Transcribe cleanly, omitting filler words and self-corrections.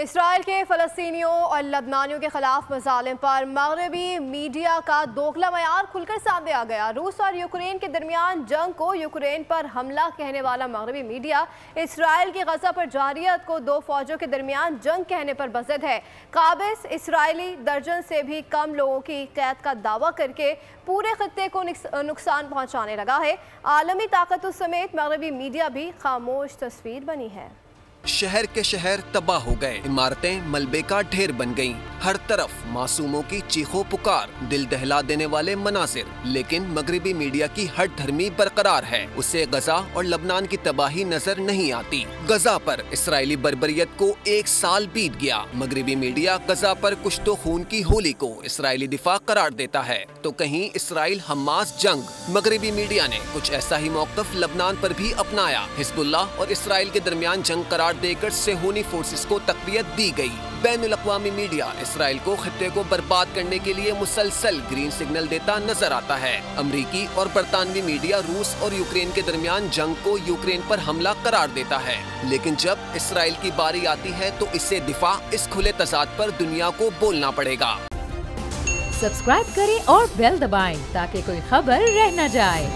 اسرائیل کے فلسطینیوں اور لبنانیوں کے خلاف مظالم پر مغربی میڈیا کا دوگلا معیار کھل کر سامنے آ گیا۔ روس اور یوکرین کے درمیان جنگ کو یوکرین پر حملہ کہنے والا مغربی میڈیا اسرائیل کی غزہ پر جارحیت کو دو فوجوں کے درمیان جنگ کہنے پر بضد ہے۔ قابض اسرائیلی درجن سے بھی کم لوگوں کی قید کا دعویٰ کر کے پورے خطے کو نقصان پہنچانے لگا ہے۔ عالمی طاقتوں سمیت مغربی میڈیا بھی خاموش تصویر بنی ہے۔ شہر کے شہر تباہ ہو گئے، عمارتیں ملبے کا ڈھیر بن گئیں، ہر طرف معصوموں کی چیخو پکار، دل دہلا دینے والے مناظر۔ لیکن مغربی میڈیا کی ہٹ دھرمی برقرار ہے، اسے غزہ اور لبنان کی تباہی نظر نہیں آتی۔ غزہ پر اسرائیلی بربریت کو 1 سال بیت گیا، مغربی میڈیا غزہ پر کشت و خون کی ہولی کو اسرائیلی دفاع قرار دیتا ہے تو کہیں اسرائیل حماس جنگ۔ مغربی میڈیا نے کچھ ایسا ہی موقف لبنان پر بھی اپنایا۔ حزب اللہ اور اسرائیل کے درمیان جنگ قرار دے کر صہیونی فورسز کو تقویت دی گئی۔ بین الاقوامی میڈیا اسرائیل کو خطے کو برباد کرنے کے لیے مسلسل گرین سگنل دیتا نظر آتا ہے۔ امریکی اور برطانوی میڈیا روس اور یوکرین کے درمیان جنگ کو یوکرین پر حملہ قرار دیتا ہے، لیکن جب اسرائیل کی باری آتی ہے تو اسے دفاع اس کھلے تضاد پر دنیا کو بولنا پڑے گا۔ سبسکرائب کریں اور بیل دبائیں تاکہ کوئی خبر رہ نہ جائے۔